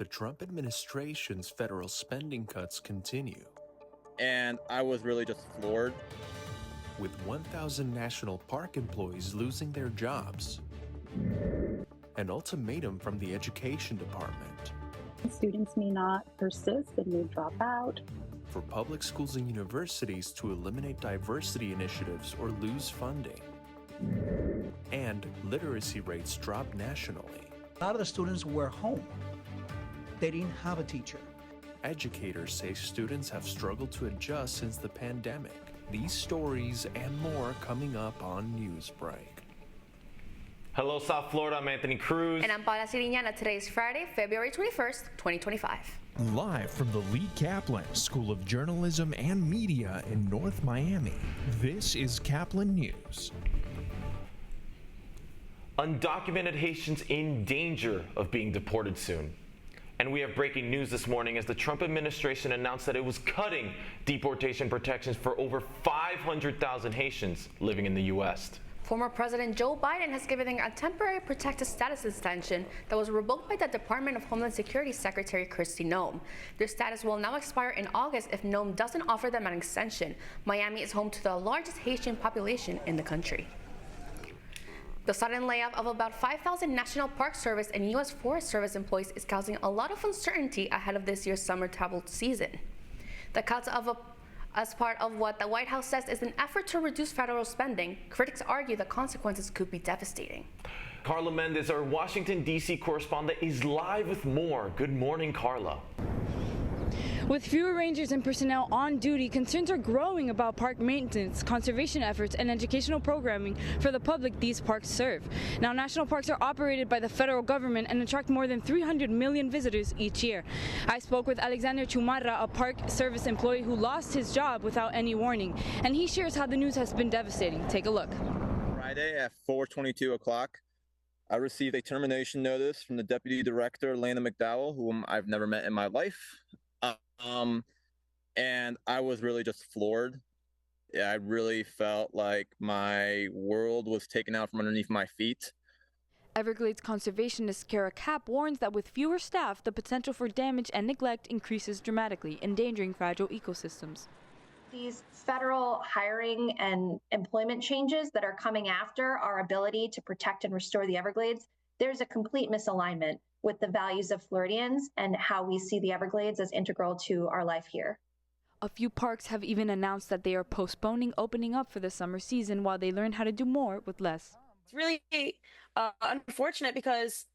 The Trump administration's federal spending cuts continue. And I was really just floored. With 1,000 national park employees losing their jobs. An ultimatum from the education department. Students may not persist and may drop out. For public schools and universities to eliminate diversity initiatives or lose funding. And literacy rates drop nationally. A lot of the students were home. They didn't have a teacher. Educators say students have struggled to adjust since the pandemic. These stories and more coming up on Newsbreak. Hello, South Florida. I'm Anthony Cruz. And I'm Paula Siriñana. Today is Friday, February 21st, 2025. Live from the Lee Caplin School of Journalism and Media in North Miami, this is Caplin News. Undocumented Haitians in danger of being deported soon. And we have breaking news this morning as the Trump administration announced that it was cutting deportation protections for over 500,000 Haitians living in the U.S. Former President Joe Biden has given them a temporary protected status extension that was revoked by the Department of Homeland Security Secretary Kristi Noem. Their status will now expire in August if Noem doesn't offer them an extension. Miami is home to the largest Haitian population in the country. The sudden layoff of about 5,000 National Park Service and U.S. Forest Service employees is causing a lot of uncertainty ahead of this year's summer travel season. The cuts as part of what the White House says is an effort to reduce federal spending, critics argue the consequences could be devastating. Carla Mendez, our Washington, D.C. correspondent, is live with more. Good morning, Carla. With fewer rangers and personnel on duty, concerns are growing about park maintenance, conservation efforts, and educational programming for the public these parks serve. Now, national parks are operated by the federal government and attract more than 300 million visitors each year. I spoke with Alexander Chumarra, a Park Service employee who lost his job without any warning, and he shares how the news has been devastating. Take a look. Friday at 4:22 o'clock, I received a termination notice from the Deputy Director, Lana McDowell, whom I've never met in my life. And I was really just floored. I really felt like my world was taken out from underneath my feet. Everglades conservationist Kara Kapp warns that with fewer staff, the potential for damage and neglect increases dramatically, endangering fragile ecosystems. These federal hiring and employment changes that are coming after our ability to protect and restore the Everglades, there's a complete misalignment with the values of Floridians and how we see the Everglades as integral to our life here. A few parks have even announced that they are postponing opening up for the summer season while they learn how to do more with less. It's really unfortunate because,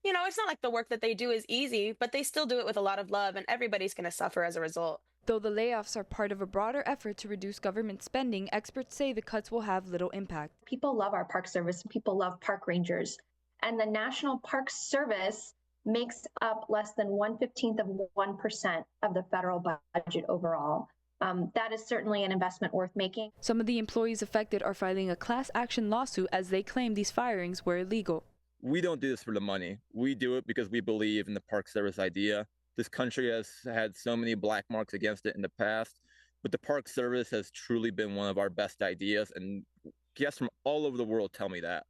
it's not like the work that they do is easy, but they still do it with a lot of love, and everybody's going to suffer as a result. Though the layoffs are part of a broader effort to reduce government spending, experts say the cuts will have little impact. People love our Park Service and people love park rangers. And the National Park Service makes up less than 1/15 of 1% of the federal budget overall. That is certainly an investment worth making. Some of the employees affected are filing a class action lawsuit as they claim these firings were illegal. We don't do this for the money. We do it because we believe in the Park Service idea. This country has had so many black marks against it in the past, but the Park Service has truly been one of our best ideas, and guests from all over the world tell me that.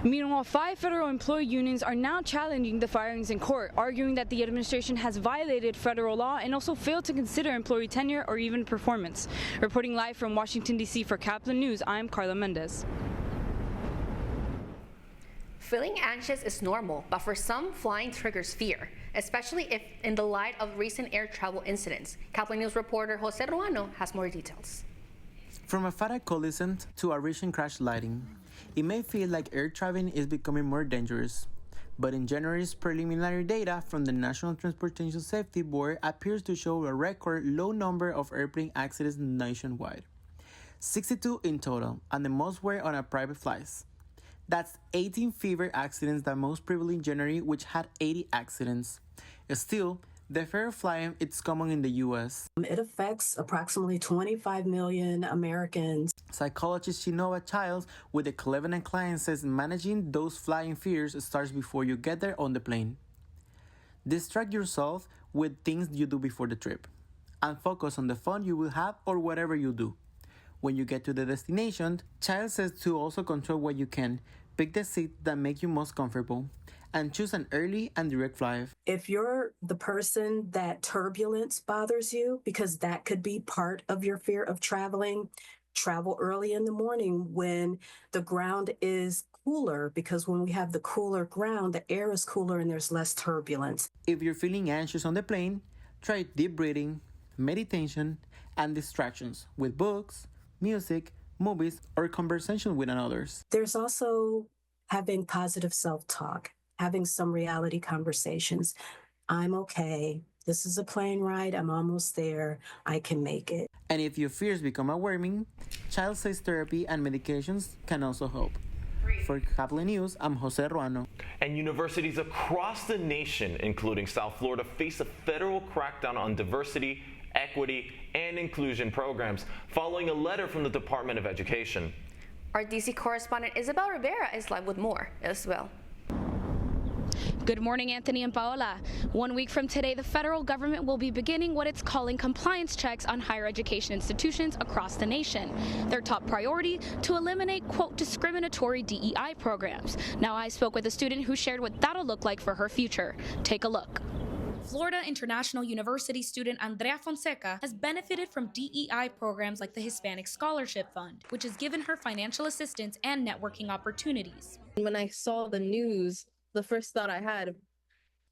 Meanwhile, 5 federal employee unions are now challenging the firings in court, arguing that the administration has violated federal law and also failed to consider employee tenure or even performance. Reporting live from Washington, D.C. for Caplin News, I'm Carla Mendez. Feeling anxious is normal, but for some, flying triggers fear, especially if in the light of recent air travel incidents. Caplin News reporter Jose Ruano has more details. From a fatal collision to a recent crash lighting, it may feel like air traveling is becoming more dangerous. But in January's preliminary data from the National Transportation Safety Board appears to show a record low number of airplane accidents nationwide. 62 in total, and the most were on a private flights. That's 18 fewer accidents than most prevalent in January, which had 80 accidents. Still, the fear of flying is common in the U.S. It affects approximately 25 million Americans. Psychologist Shinova Childs with the Cleveland Clinic says managing those flying fears starts before you get there on the plane. Distract yourself with things you do before the trip, and focus on the fun you will have or whatever you do. When you get to the destination, Childs says to also control what you can, Pick the seat that makes you most comfortable and choose an early and direct flight. If you're the person that turbulence bothers you, because that could be part of your fear of traveling, travel early in the morning when the ground is cooler, because when we have the cooler ground, the air is cooler and there's less turbulence. If you're feeling anxious on the plane, try deep breathing, meditation, and distractions with books, music, movies, or conversation with others. There's also having positive self-talk, having some reality conversations. I'm okay. This is a plane ride. I'm almost there. I can make it. And if your fears become overwhelming, child-safe therapy and medications can also help. For Caplin News, I'm Jose Ruano. And universities across the nation, including South Florida, face a federal crackdown on diversity, equity, and inclusion programs following a letter from the Department of Education. Our DC correspondent Isabel Rivera is live with more. Isabel. Good morning, Anthony and Paola. 1 week from today, the federal government will be beginning what it's calling compliance checks on higher education institutions across the nation. Their top priority, to eliminate, quote, discriminatory DEI programs. Now, I spoke with a student who shared what that'll look like for her future. Take a look. Florida International University student Andrea Fonseca has benefited from DEI programs like the Hispanic Scholarship Fund, which has given her financial assistance and networking opportunities. When I saw the news, the first thought I had,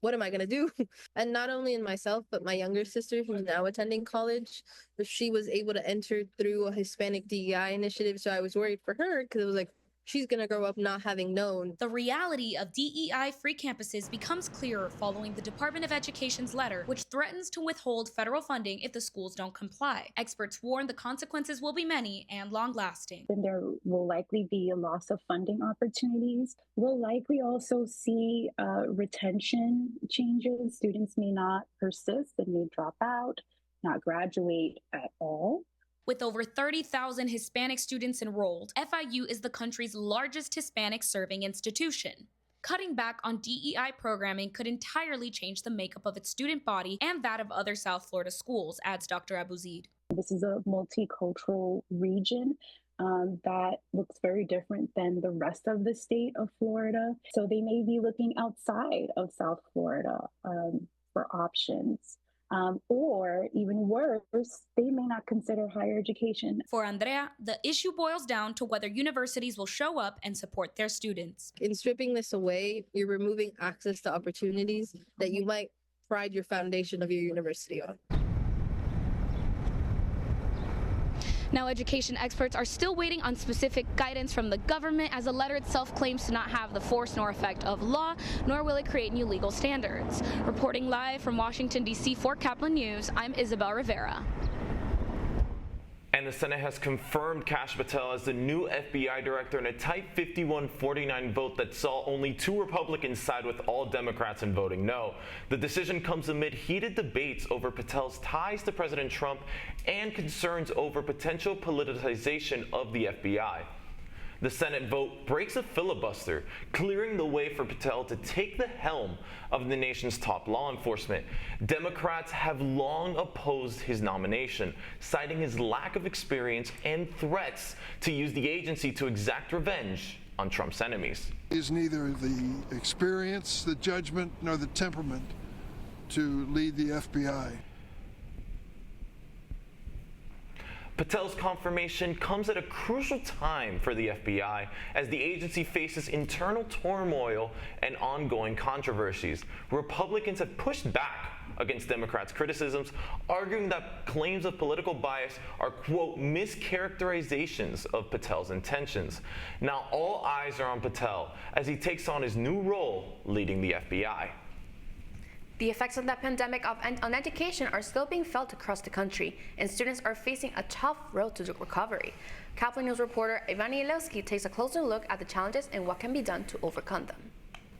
what am I going to do? And not only in myself, but my younger sister, who's now attending college, she was able to enter through a Hispanic DEI initiative. So I was worried for her because it was like, she's going to grow up not having known. The reality of DEI-free campuses becomes clearer following the Department of Education's letter, which threatens to withhold federal funding if the schools don't comply. Experts warn the consequences will be many and long-lasting. Then there will likely be a loss of funding opportunities. We'll likely also see retention changes. Students may not persist and may drop out, not graduate at all. With over 30,000 Hispanic students enrolled, FIU is the country's largest Hispanic-serving institution. Cutting back on DEI programming could entirely change the makeup of its student body and that of other South Florida schools, adds Dr. Abouzid. This is a multicultural region that looks very different than the rest of the state of Florida. So they may be looking outside of South Florida for options. Or even worse, they may not consider higher education. For Andrea, the issue boils down to whether universities will show up and support their students. In stripping this away, you're removing access to opportunities that you might pride your foundation of your university on. Now, education experts are still waiting on specific guidance from the government, as the letter itself claims to not have the force nor effect of law, nor will it create new legal standards. Reporting live from Washington, D.C. for Caplin News, I'm Isabel Rivera. And the Senate has confirmed Kash Patel as the new FBI director in a tight 51-49 vote that saw only 2 Republicans side with all Democrats in voting no. The decision comes amid heated debates over Patel's ties to President Trump and concerns over potential politicization of the FBI. The Senate vote breaks a filibuster, clearing the way for Patel to take the helm of the nation's top law enforcement. Democrats have long opposed his nomination, citing his lack of experience and threats to use the agency to exact revenge on Trump's enemies. He has neither the experience, the judgment, nor the temperament to lead the FBI. Patel's confirmation comes at a crucial time for the FBI as the agency faces internal turmoil and ongoing controversies. Republicans have pushed back against Democrats' criticisms, arguing that claims of political bias are, quote, mischaracterizations of Patel's intentions. Now all eyes are on Patel as he takes on his new role leading the FBI. The effects of the pandemic on education are still being felt across the country, and students are facing a tough road to recovery. Caplin News reporter Ivani Ilewski takes a closer look at the challenges and what can be done to overcome them.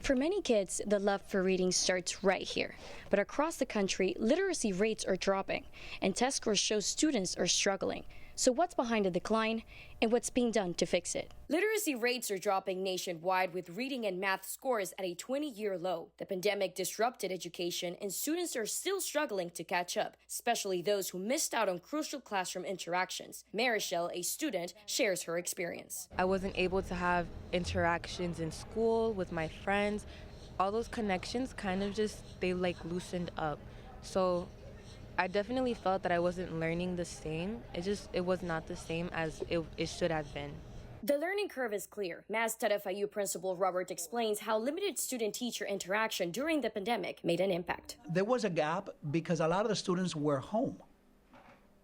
For many kids, the love for reading starts right here. But across the country, literacy rates are dropping, and test scores show students are struggling. So what's behind the decline and what's being done to fix it? Literacy rates are dropping nationwide with reading and math scores at a 20-year low. The pandemic disrupted education and students are still struggling to catch up, especially those who missed out on crucial classroom interactions. Marichelle, a student, shares her experience. I wasn't able to have interactions in school with my friends. All those connections kind of they loosened up. So I definitely felt that I wasn't learning the same. It was not the same as it should have been. The learning curve is clear. Masted FIU principal Robert explains how limited student-teacher interaction during the pandemic made an impact. There was a gap because a lot of the students were home.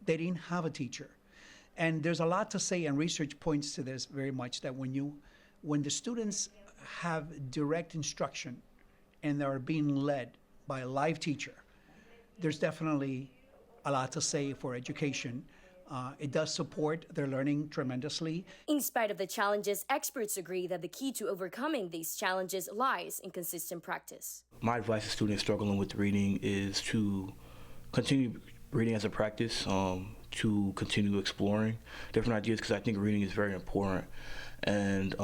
They didn't have a teacher. And there's a lot to say, and research points to this very much, that when the students have direct instruction and they're being led by a live teacher, there's definitely a lot to say for education. It does support their learning tremendously. In spite of the challenges, experts agree that the key to overcoming these challenges lies in consistent practice. My advice to students struggling with reading is to continue reading as a practice, to continue exploring different ideas, because I think reading is very important. And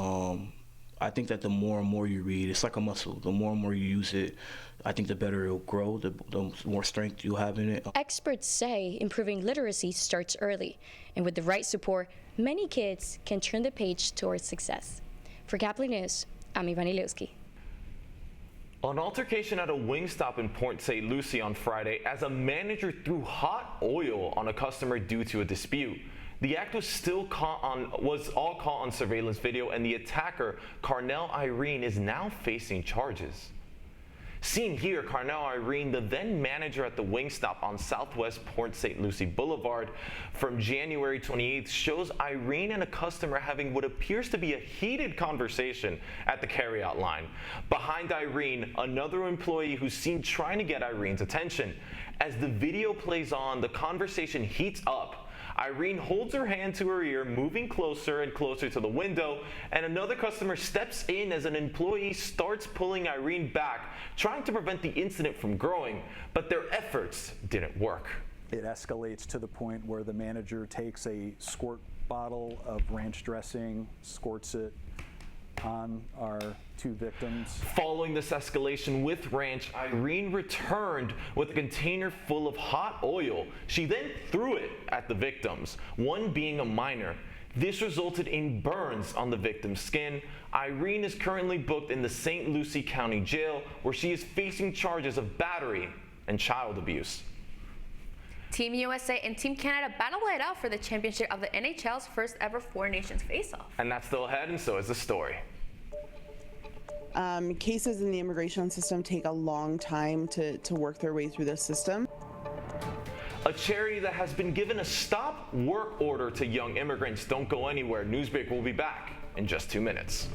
I think that the more and more you read, it's like a muscle. The more and more you use it, I think the better it'll grow, the more strength you have in it. Experts say improving literacy starts early, and with the right support, many kids can turn the page towards success. For Caplin News, I'm Ivan Ilewski. An altercation at a Wingstop in Port St. Lucie on Friday as a manager threw hot oil on a customer due to a dispute. The act was all caught on surveillance video, and the attacker, Carnell Irene, is now facing charges. Seen here, Carnell Irene, the then manager at the Wingstop on Southwest Port St. Lucie Boulevard from January 28th, shows Irene and a customer having what appears to be a heated conversation at the carryout line. Behind Irene, another employee who's seen trying to get Irene's attention. As the video plays on, the conversation heats up. Irene holds her hand to her ear, moving closer and closer to the window, and another customer steps in as an employee starts pulling Irene back, trying to prevent the incident from growing, but their efforts didn't work. It escalates to the point where the manager takes a squirt bottle of ranch dressing, squirts it on our two victims. Following this escalation with ranch, Irene returned with a container full of hot oil. She then threw it at the victims, one being a minor. This resulted in burns on the victim's skin. Irene is currently booked in the St. Lucie County Jail, where she is facing charges of battery and child abuse. Team USA and Team Canada battle it out for the championship of the NHL's first ever Four Nations face-off. And that's still ahead, and so is the story. Cases in the immigration system take a long time to work their way through the system. A charity that has been given a stop work order to young immigrants. Don't go anywhere. Newsbreak will be back in just 2 minutes.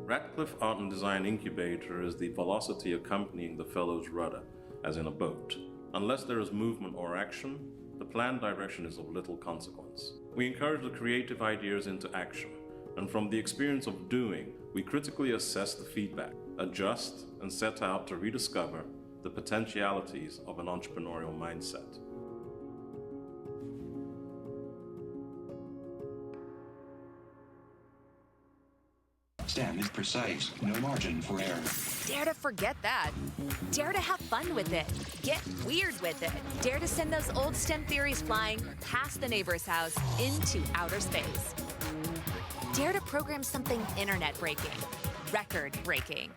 Radcliffe Art and Design Incubator is the velocity accompanying the fellow's rudder, as in a boat. Unless there is movement or action, the planned direction is of little consequence. We encourage the creative ideas into action, and from the experience of doing, we critically assess the feedback, adjust, and set out to rediscover the potentialities of an entrepreneurial mindset. STEM is precise, no margin for error. Dare to forget that. Dare to have fun with it. Get weird with it. Dare to send those old STEM theories flying past the neighbor's house into outer space. Dare to program something internet-breaking, record-breaking.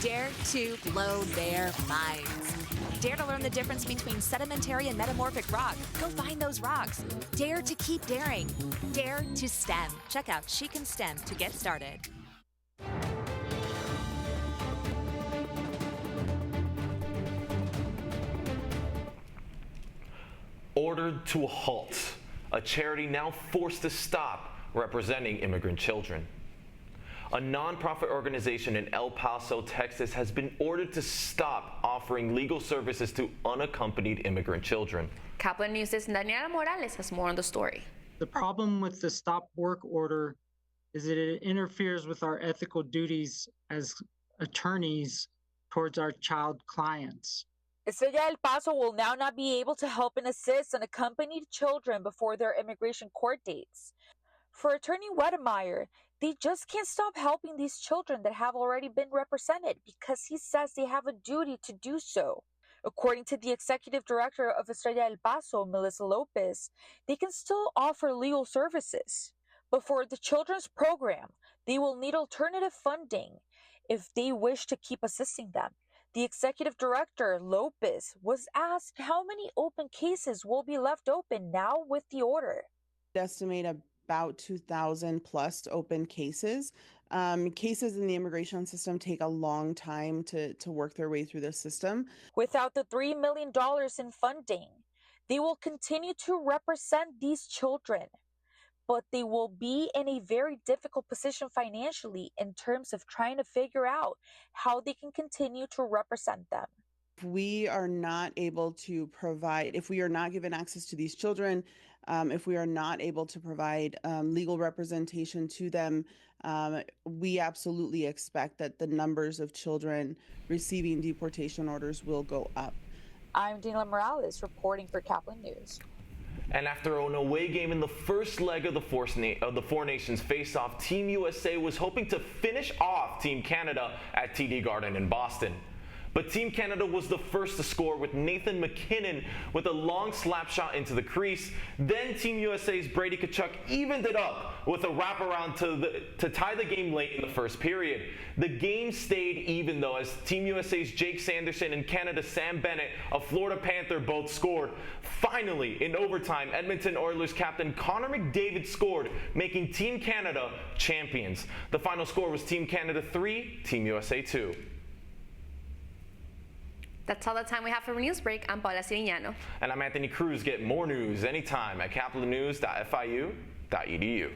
Dare to blow their minds. Dare to learn the difference between sedimentary and metamorphic rock. Go find those rocks. Dare to keep daring. Dare to STEM. Check out She Can STEM to get started. Ordered to a halt. A charity now forced to stop representing immigrant children. A nonprofit organization in El Paso, Texas, has been ordered to stop offering legal services to unaccompanied immigrant children. Caplin News' Daniela Morales has more on the story. The problem with the stop work order is that it interferes with our ethical duties as attorneys towards our child clients. Estrella El Paso will now not be able to help and assist unaccompanied children before their immigration court dates. For attorney Wedemeyer, they just can't stop helping these children that have already been represented because he says they have a duty to do so. According to the executive director of Estrella El Paso, Melissa Lopez, they can still offer legal services. But for the children's program, they will need alternative funding if they wish to keep assisting them. The executive director, Lopez, was asked how many open cases will be left open now with the order. Estimate about 2,000 plus open cases. Cases in the immigration system take a long time to work their way through the system. Without the $3 million in funding, they will continue to represent these children, but they will be in a very difficult position financially in terms of trying to figure out how they can continue to represent them. If we are not able to provide, if we are not given access to these children, if we are not able to provide legal representation to them, we absolutely expect that the numbers of children receiving deportation orders will go up. I'm Daniela Morales reporting for Caplin News. And after an away game in the first leg of the Four Nations face-off, Team USA was hoping to finish off Team Canada at TD Garden in Boston. But Team Canada was the first to score with Nathan McKinnon with a long slap shot into the crease. Then Team USA's Brady Tkachuk evened it up with a wraparound to tie the game late in the first period. The game stayed even though, as Team USA's Jake Sanderson and Canada's Sam Bennett, a Florida Panther, both scored. Finally, in overtime, Edmonton Oilers captain Connor McDavid scored, making Team Canada champions. The final score was Team Canada 3, Team USA 2. That's all the time we have for Newsbreak. I'm Paula Sirignano. And I'm Anthony Cruz. Get more news anytime at caplinews.fiu.edu.